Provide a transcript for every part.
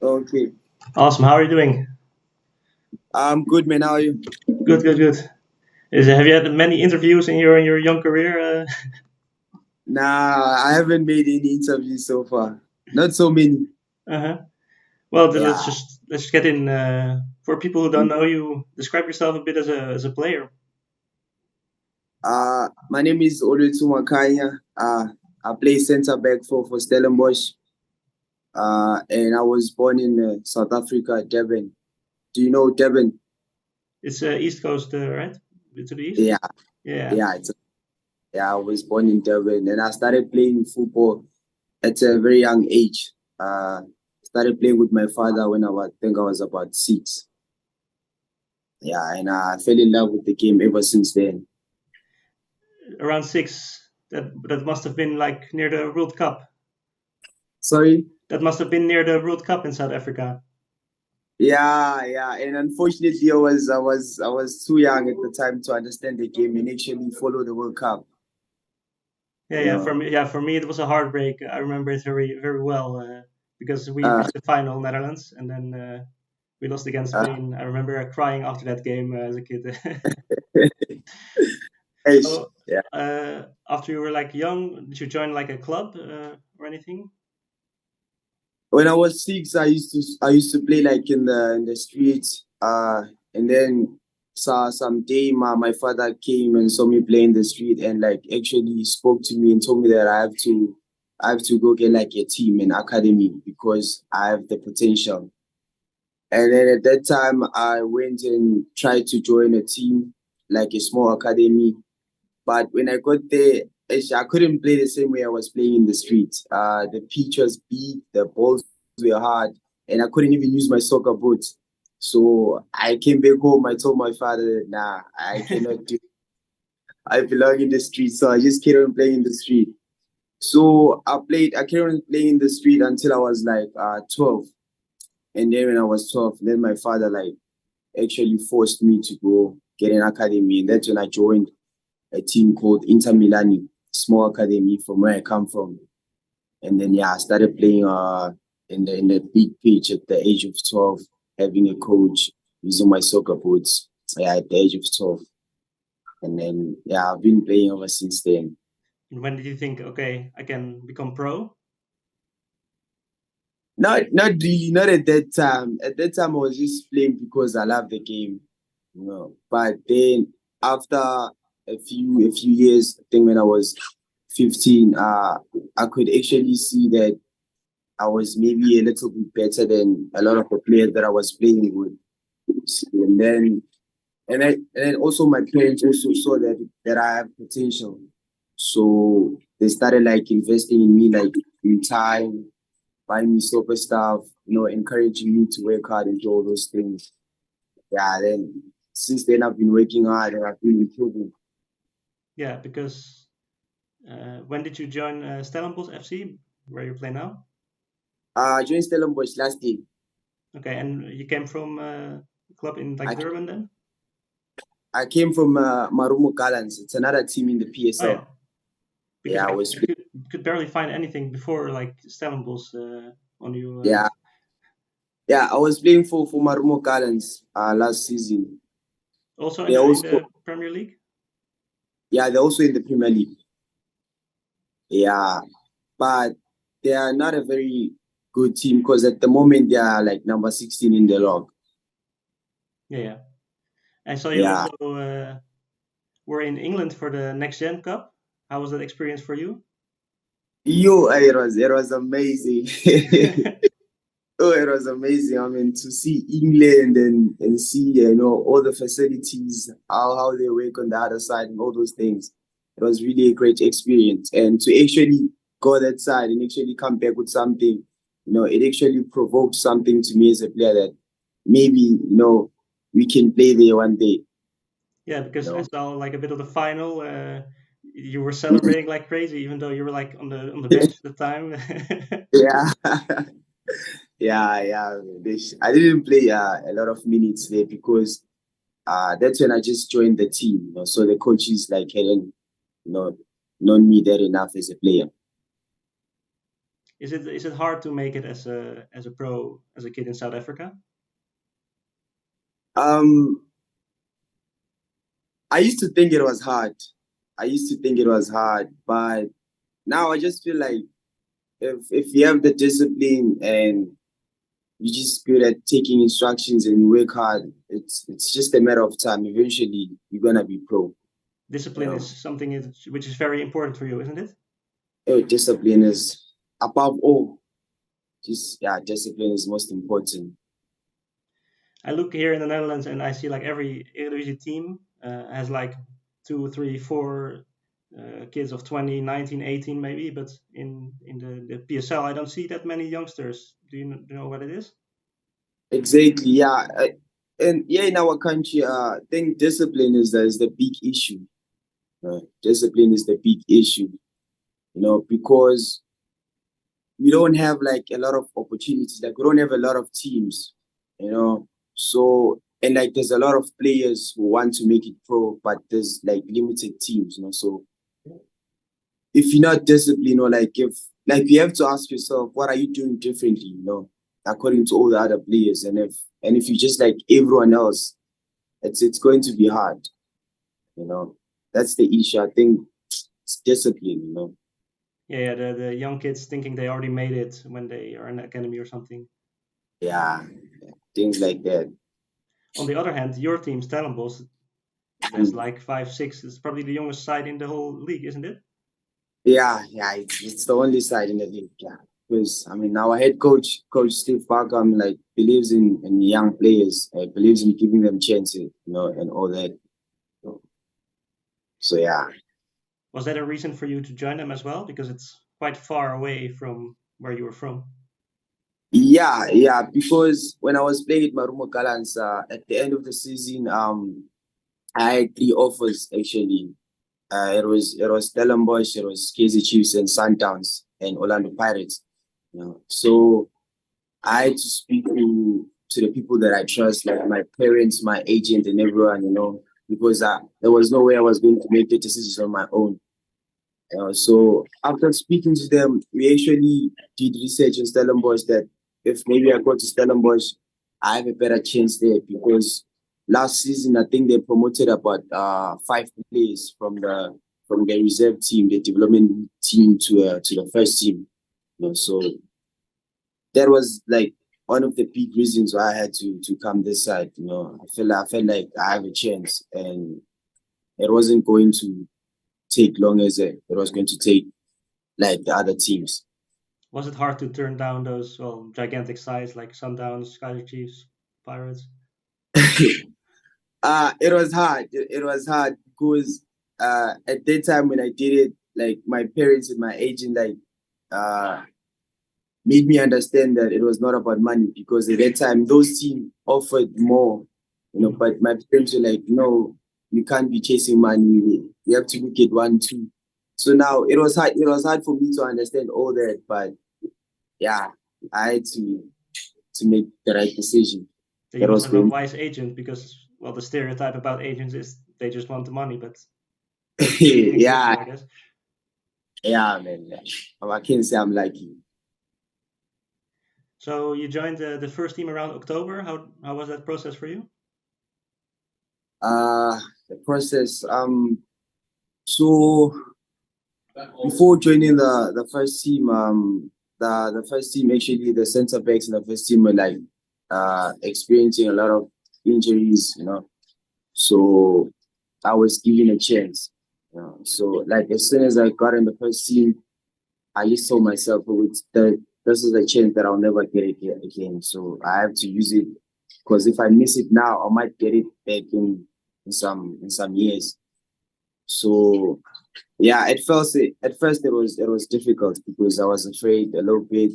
Okay. Awesome. How are you doing? I'm good, man. How are you? Good, good, good. Have you had many interviews in your young career? Nah, I haven't made any interviews so far. Not so many. Uh-huh. Well, then let's Yeah. just let's get in. For people who don't Mm. know you, describe yourself a bit as a player. My name is Olwethu Makhanya. I play center back for Stellenbosch. And I was born in South Africa, Durban. Do you know Durban? It's East Coast, right? To the east. Yeah, Yeah. yeah, yeah. I was born in Durban, and I started playing football at a very young age. Started playing with my father when I think I was about 6. Yeah, and I fell in love with the game ever since then. Around 6. That must have been like near the World Cup. Sorry. That must have been near the World Cup in South Africa. Yeah, yeah. And unfortunately, I was too young at the time to understand the game and actually follow the World Cup. Yeah, You yeah. know. For me, it was a heartbreak. I remember it very, very well because we Uh, reached the final, Netherlands, and then we lost against uh, Spain. I remember crying after that game as a kid. Ish. So, Yeah. after you were like young, did you join like a club or anything? When I was 6, I used to play like in the streets. And then some day my father came and saw me play in the street and like actually spoke to me and told me that I have to go get like a team and academy because I have the potential. And then at that time, I went and tried to join a team, like a small academy. But when I got there, actually, I couldn't play the same way I was playing in the streets. The pitch was big, the balls were hard, and I couldn't even use my soccer boots. So I came back home. I told my father, nah, I cannot do. I belong in the street, so I just carried on playing in the street. So I carried on playing in the street until I was like 12. And then when I was 12, then my father like actually forced me to go get an academy. And that's when I joined a team called Inter Milani, small academy from where I come from. And then yeah, I started playing in the big pitch at the age of 12, having a coach, using my soccer boots. Yeah, at the age of 12. And then yeah, I've been playing ever since then. And when did you think, okay, I can become pro? Not really, not at that time. At that time I was just playing because I love the game, you know. But then after a few years, I think when I was 15, I could actually see that I was maybe a little bit better than a lot of the players that I was playing with. And then also my parents also saw that I have potential. So they started like investing in me like in time, buying me super stuff, encouraging me to work hard and do all those things. Yeah, then since then I've been working hard and I've been improving. Yeah, because when did you join Stellenbosch FC, where you play now? I joined Stellenbosch last year. Okay, and you came from a club in like I, Durban then? I came from Marumo Gallants. It's another team in the Oh yeah, PSL. because Yeah, I was I could barely find anything before like Stellenbosch on you. yeah, yeah, I was playing for Marumo Gallants last season. Also They in also the Premier League. yeah, they're also in the Premier League. Yeah, but they are not a very good team because at the moment they are like number 16 in the log. Yeah, yeah. I saw you Yeah. also were in England for the Next Gen Cup. How was that experience for you? It was amazing. Oh, it was amazing. I mean, to see England and see, all the facilities, how they work on the other side and all those things. It was really a great experience. And to actually go that side and actually come back with something, it actually provoked something to me as a player that maybe, we can play there one day, Yeah, you because I know. saw like a bit of the final. You were Mhm. celebrating like crazy, even though you were like on the bench at the time. Yeah. Yeah, yeah. I didn't play a lot of minutes there because that's when I just joined the team. So the coaches like hadn't, you know, known me there enough as a player. Is it hard to make it as a pro as a kid in South Africa? Um, I used to think it was hard. I used to think it was hard, but now I just feel like if you have the discipline and you just good at taking instructions and you work hard, it's just a matter of time. Eventually, you're gonna be pro. You Discipline know, is something which is very important for you, isn't it? Discipline is above all. Just yeah, discipline is most important. I look here in the Netherlands and I see like every Eredivisie team has like 2, 3, 4 kids of 20, 19, 18 maybe, but in the PSL I don't see that many youngsters. Do you know what it is? Exactly. Yeah, and yeah, in our country, I think discipline is the big issue. Discipline is the big issue. Because we don't have like a lot of opportunities. Like we don't have a lot of teams. You know, so and like there's a lot of players who want to make it pro, but there's like limited teams. So if you're not disciplined, or like if like you have to ask yourself, what are you doing differently? According to all the other players, and if you just like everyone else, it's going to be hard. You know, that's the issue. I think it's discipline. Yeah, the young kids thinking they already made it when they are in the academy or something. Yeah, things like that. On the other hand, your team, Stellenbosch, it has like 5, 6. It's probably the youngest side in the whole league, isn't it? Yeah, it's the only side in the league. Yeah, because I mean, our head coach, Coach Steve Barkham, like believes in young players, believes in giving them chances, and all that. So yeah, Was that a reason for you to join them as well? Because it's quite far away from where you were from. yeah. Because when I was playing at Marumo Gallants, at the end of the season, I had three offers actually. It was Stellenbosch, it was Kaizer Chiefs and Sundowns and Orlando Pirates. So I had to speak to the people that I trust, like my parents, my agent, and everyone, because there was no way I was going to make the decisions on my own. So after speaking to them, we actually did research in Stellenbosch that if maybe I go to Stellenbosch, I have a better chance there because last season I think they promoted about 5 players from the reserve team, the development team to the first team. So that was like one of the big reasons why I had to come this side. I felt like I have a chance, and it wasn't going to take long as it was going to take like the other teams. Was it hard to turn down those gigantic sides like Sundowns, Kaizer Chiefs, Pirates? It was hard. It was hard because at that time when I did it, like my parents and my agent like uh made me understand that it was not about money because at that time those teams offered more, but my parents were like, no, you can't be chasing money. You have to look at 1, 2. So now it was hard. It was hard for me to understand all that, but yeah, I had to make the right decision. So you That must was have a going. wise agent because the stereotype about agents is they just want the money, but you think Yeah, different, I guess. yeah, man. Yeah. I can't say I'm lucky. So you joined the first team around October. How was that process for you? The process. So before joining the first team, the first team actually the center backs in the first team were like experiencing a lot of injuries. So I was given a chance. So like as soon as I got in the first team, I just told myself, oh, this is a chance that I'll never get it again. So I have to use it because if I miss it now, I might get it back in some years. So yeah, at first it was difficult because I was afraid a little bit,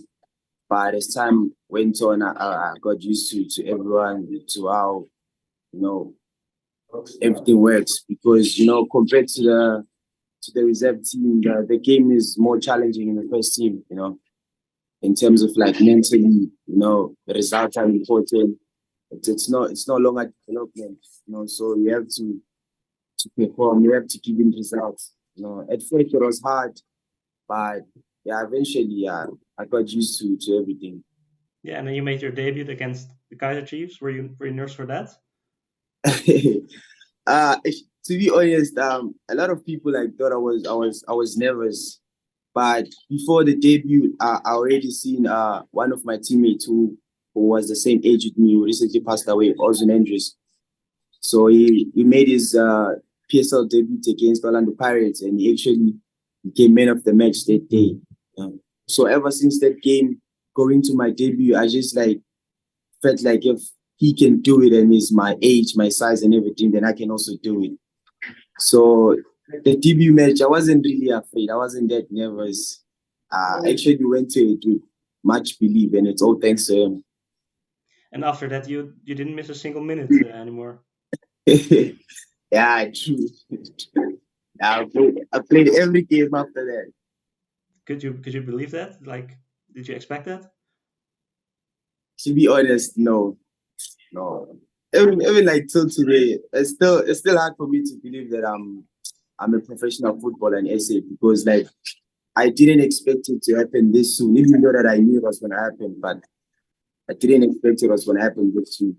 but as time went on, I got used to everyone, to how you know everything works because compared to the reserve team, the game is more challenging in the first team. In terms of like mentally, the results are important. It's no longer development. So you have to perform. You have to give in results. At first it was hard, but yeah, eventually, yeah, I got used to everything. Yeah, and then you made your debut against the Kaizer Chiefs. Were you nervous for that? To be honest, a lot of people like thought I was nervous, but before the debut, I already seen one of my teammates who was the same age with me, who recently passed away, Ozun Andrews. So he made his PSL debut against Orlando Pirates, and he actually became man of the match that day. So ever since that game, going to my debut, I just like felt like if he can do it and is my age, my size, and everything, then I can also do it. So the debut match, I wasn't really afraid. I wasn't that nervous. I actually went to it with much belief, and it's all thanks to him. And after that, you didn't miss a single minute anymore. Yeah, true. I played every game after that. Could you believe that? Like, did you expect that? To be honest, no, no. Even like till today, it's still hard for me to believe that I'm a professional footballer in SA because like I didn't expect it to happen this soon, even though that I knew it was gonna happen, but I didn't expect it was gonna happen this soon.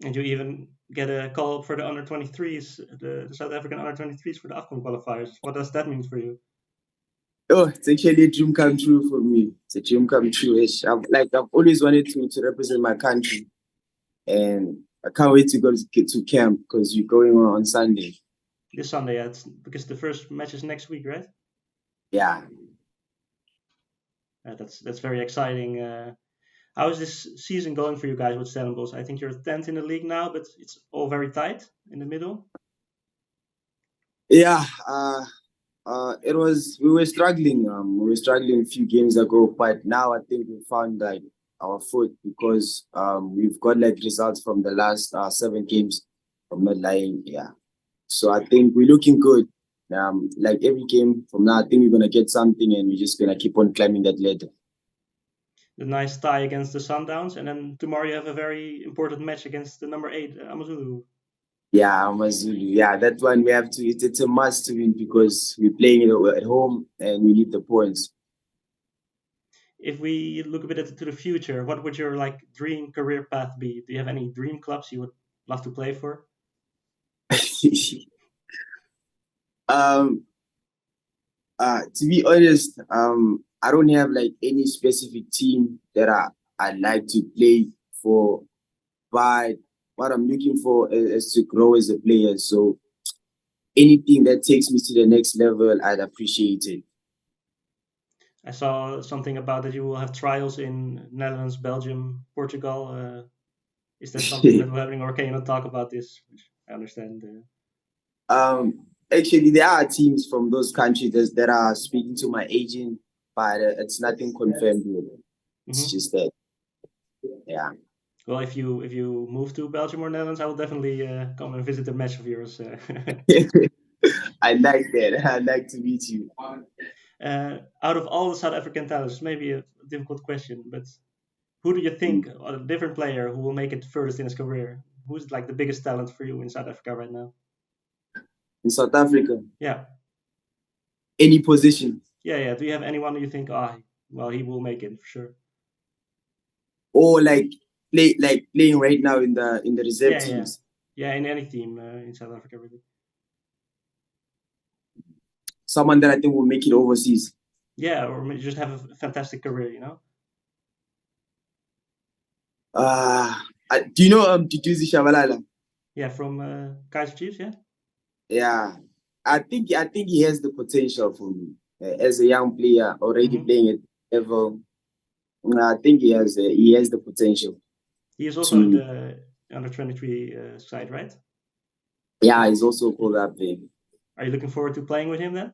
And you even get a call for the under 23s, the South African under 23s for the AFCON qualifiers. What does that mean for you? Oh, it's actually a dream come true for me. It's a dream come true. I've always wanted to represent my country, and I can't wait to go to get to camp because you're going on Sunday. This Sunday, yeah, because the first match is next week, right? Yeah. That's very exciting. How is this season going for you guys with Stellenbosch? I think you're 10th in the league now, but it's all very tight in the middle. Yeah, we were struggling a few games ago, but now I think we found like our foot because we've got like results from the last 7 games. I'm not lying, yeah. So I think we're looking good. Like every game from now, I think we're gonna get something, and we're just gonna keep on climbing that ladder. The nice tie against the Sundowns, and then tomorrow you have a very important match against the number 8, Amazulu. Yeah, Amazulu. Yeah, that one we have to. It's a must to win because we're playing it at home, and we need the points. If we look a bit to the future, what would your like dream career path be? Do you have any dream clubs you would love to play for? um, to be honest, I don't have like any specific team that I like to play for, but what I'm looking for is to grow as a player. So anything that takes me to the next level, I'd appreciate it. I saw something about that you will have trials in Netherlands, Belgium, Portugal. Is that something that will happen, or can you not talk about this? Which I understand. Actually, there are teams from those countries that are speaking to my agent, but it's nothing confirmed yet. It's Mhm. just that, yeah. Well, if you move to Belgium or Netherlands, I will definitely come and visit a match of yours. I like that. I'd like to meet you. Out of all the South African talents, maybe a difficult question, but who do you think, a different player who will make it furthest in his career? Who's like the biggest talent for you in South Africa right now? In South Africa, Yeah, any position yeah. Do you have anyone you think, well, he will make it for sure? or playing right now in the reserve Yeah, yeah, teams. yeah. In any team in South Africa, really. Someone that I think will make it overseas. Yeah, or maybe just have a fantastic career, you know? Uh, do you know Tutuzi Shabalala? Yeah, from Kaizer Chiefs, yeah. Yeah, I think he has the potential for me as a young player already Hmm. playing at level. I think he has the potential He is also in to. the under 23 side, right? Yeah, he's also called up there. Are you looking forward to playing with him then?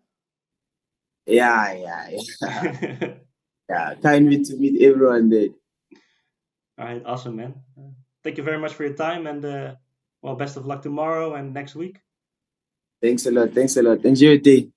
Yeah, yeah, yeah. Yeah, can't wait to meet everyone there. All right, awesome, man. Thank you very much for your time, and well, best of luck tomorrow and next week. Thanks a lot. Thanks a lot. Enjoy your day.